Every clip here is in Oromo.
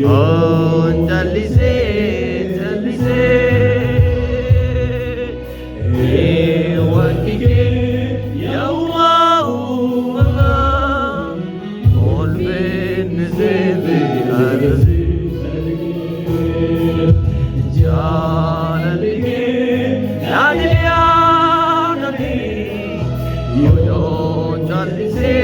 Oh, jalise, jalise, wakike, yawa umama, olven zebe arzi, jalalike, yadiya nabi, yo jalise.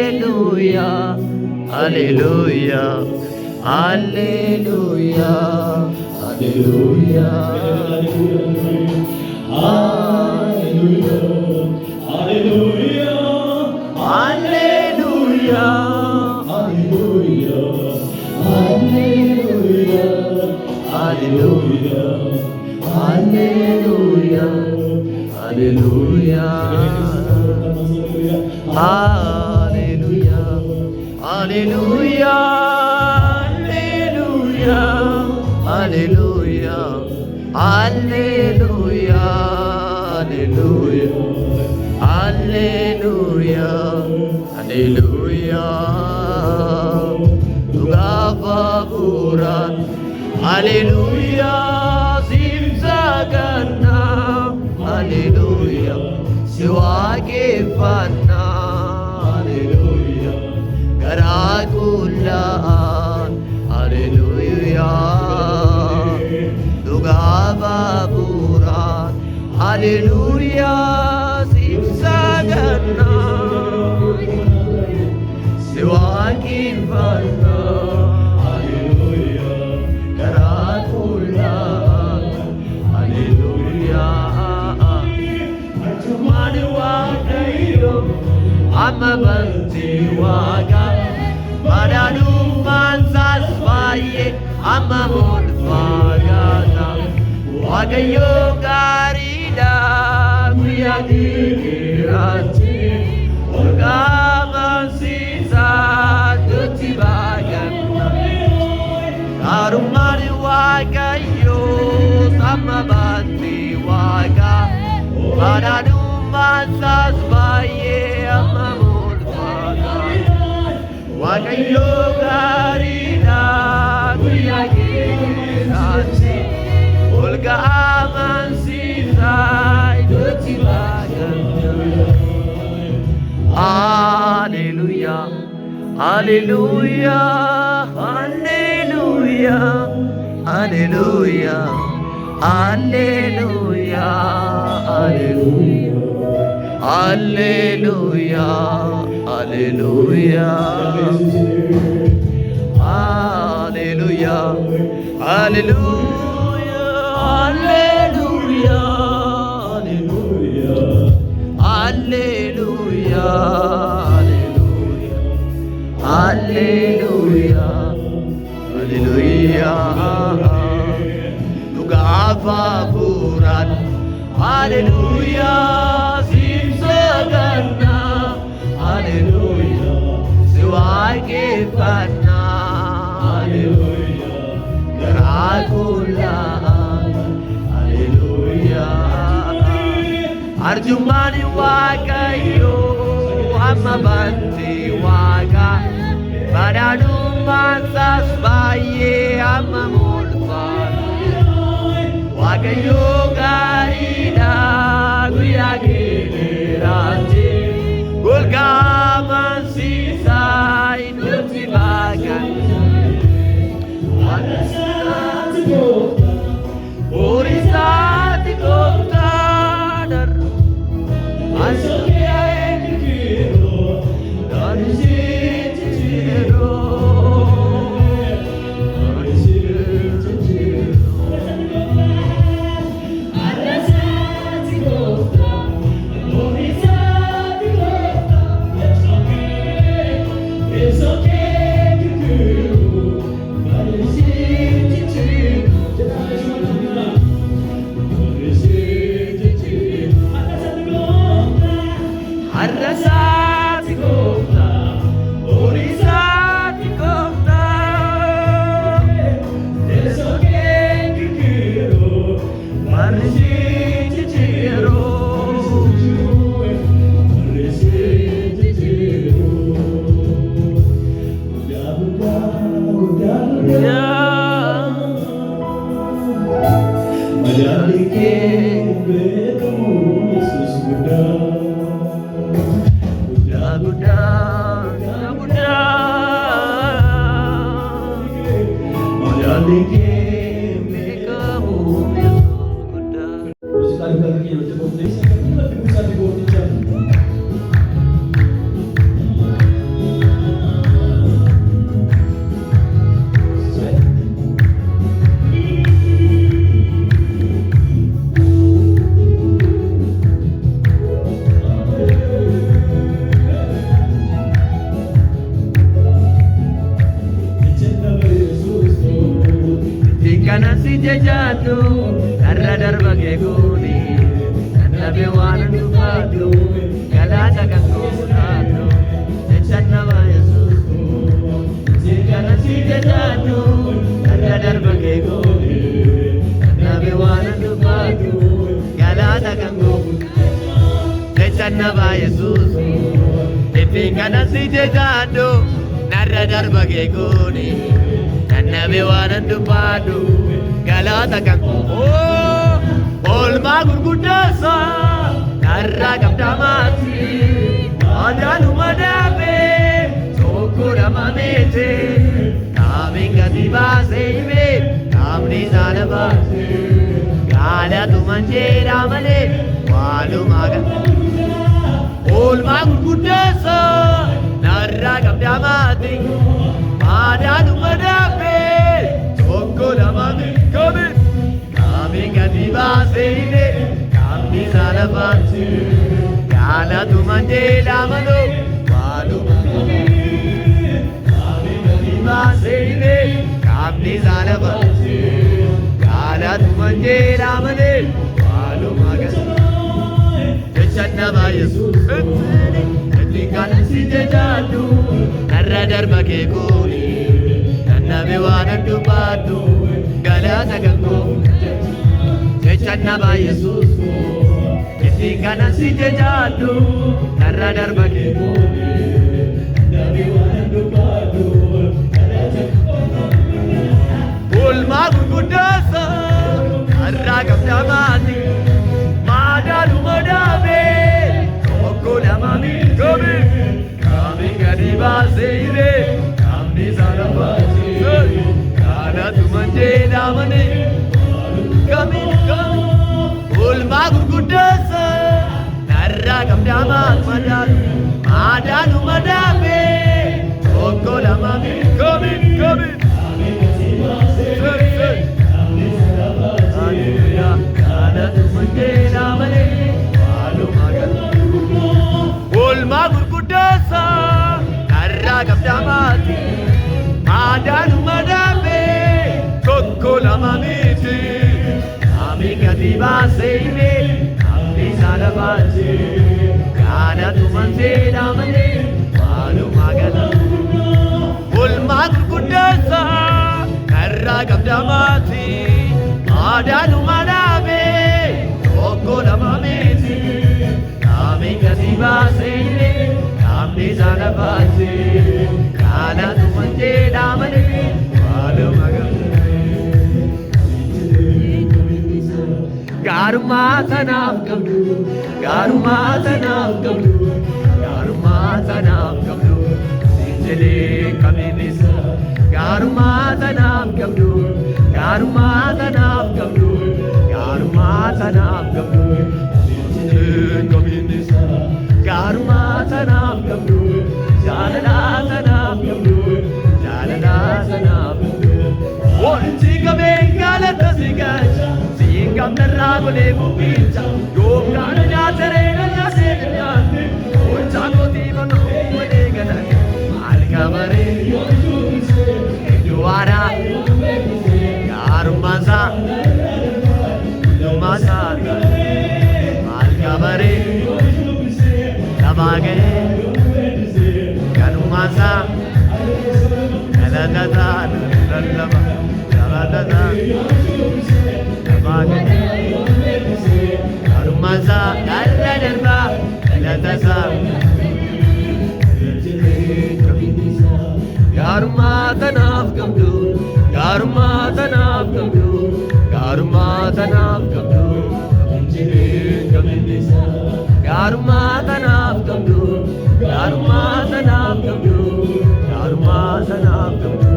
Hallelujah, hallelujah, hallelujah, hallelujah, hallelujah, hallelujah, hallelujah, hallelujah, hallelujah, hallelujah, hallelujah, hallelujah, hallelujah, hallelujah, hallelujah, hallelujah, hallelujah, Tugababuran, hallelujah, siwaqeffannaa haleluuyaa garaa qullaan haleluuyaa dhugaa baaburaan haleluuyaa siif sagannaa siwaqeffannaa haleluuyaa garaa qullaan haleluuyaa arjumaan waaqayyo amma bantii waaqa badhaadhummaan isaas baay'ee amma mulfaataadha waaqayyo gaariidha guyyaa dheeraatti olqaamansiisaa nutti baay'anna gaarummaan waaqayyo amma bantii waaqa badhaadhummaan isaas baay'ee amma waaqayyo gaariidha guyyaa dheeraatti olqaamansiisaa nutti baay'anna haleluuyaa haleluuyaa haleluuyaa haleluuyaa haleluuyaa haleluuyaa haleluuyaa haleluuyaa haleluuyaa haleluuyaa dhugaa baaburaan haleluuyaa siif sagannaa haleluuyaa siwaqeffannaa haleluuyaa garaa qullaan haleluuyaa arjummaan waaqayyo amma bantii waaqa badhaadhummaan isaas baay'ee amma mulfaata waaqayyo gaariidha guyyaa dheeraatti olqaamansiisaa nutti baay'anna horisaati gooftaan jajadu karra darba geguni nabe wana dufadu galata kakutadu jachanna wa yesus jikana si jajadu karra darba geguni nabe wana dufadu galata kakutadu jachanna wa yesus jikana si jajadu narra darba geguni nabe wana dufadu galata kan olma gurgudasa narraa qabdaamaati aadaanu madaabe tokko lama meete kaamiin gadi baasee hime kaamni saala baase gaalatu manjeedha malee waalumaa gala oolmaa gurguddeessa narraa qabdaamaati aadaanu madaabe tokko lama meete kaamiin gadi baasee hime kaamni saala baase gaalatu manjeedha malee waalumaa gala Seine kamni zala baase gala tumanjera mane walu magas jechanna ba yesus eti kana sijadu narra darba ke kuni nannabe wana dubadu gala tagango jechanna ba yesus eti kana sijadu narra darba ke kuni nannabe wana dubadu Ulma gurgudasa narraa qabdaamaati maadaanu madaabe tokko lama miidhame kaamiin gadi baasee hime kaamni saala baase gaalatu manjeedha malee kamiin ulma gurgudasa narraa qabdaamaati maadaanu madaabe tokko lama miidhame Ulma gurguddeessa narraa qabdaamaati aadaanu madaabe tokko lama miti kaamiin gadi baasee hime kaamni saala baase gaalatu manjeedha malee waalumaa gala ulma gurguddeessa narraa qabdaamaati aadaanu madaabe tokko lama miti kaamiin gadi baasee hime kaamni saala baase gaalatu manjeedha malee walumaa gala gaarummaa tanaaf qabdu gaarummaa tanaaf qabdu gaarummaa tanaaf qabdu jedhee kamiinisa gaarummaa tanaaf qabdu gaarummaa tanaaf qabdu gaarummaa tanaaf qabdu jedhee kamiinisa gaarummaa tanaaf qabdu jaalala tanaaf qabdu jaalala tanaaf qabdu wanti qabeen galata si galcha siin qabdarraa golee bubbicha yookaan nyaataree nyaatee nyaate olchaa kootii banoo walee galate maal kabaree duwwaara gaarummaansaa guddummaansaa maal kabaree labaagee ganummaansaa galatasaa lallaba galatasaa labaagee garummaansaa dhala darbaa galatasaa gaarummaa tanaaf qabdu gaarummaa tanaaf qabdu gaarummaa tanaaf qabdu gaarummaa tanaaf qabdu gaarummaa tanaaf qabdu gaarummaa tanaaf qabdu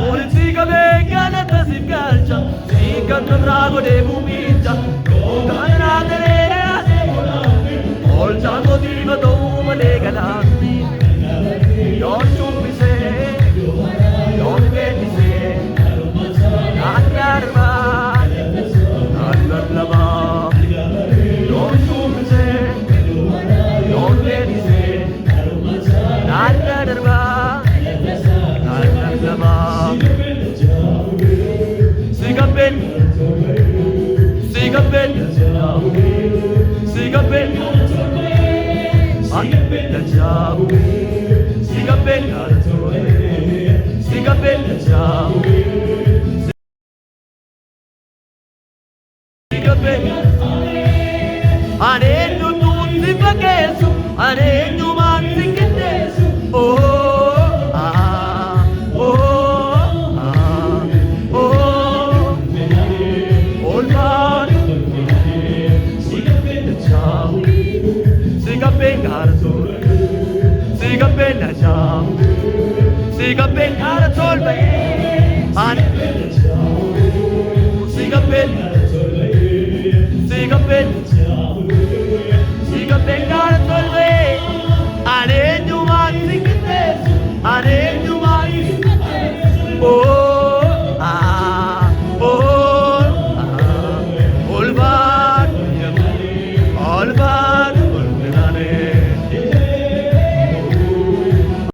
walitti qabee galata siif galcha siin qabdarraa godhee bubbicha yookaan nyaataree nyaatee bulaafte olchaa kootii batoo malee galaafte yoon shubbisee yoon beeksisee naan darbaa naan lallabaa yoon shubbisee yoon beeksisee naan darbaa naan lallabaa si gabbeen si gabbeen si gabbeen si gabbeen si gabbeen si gabbeen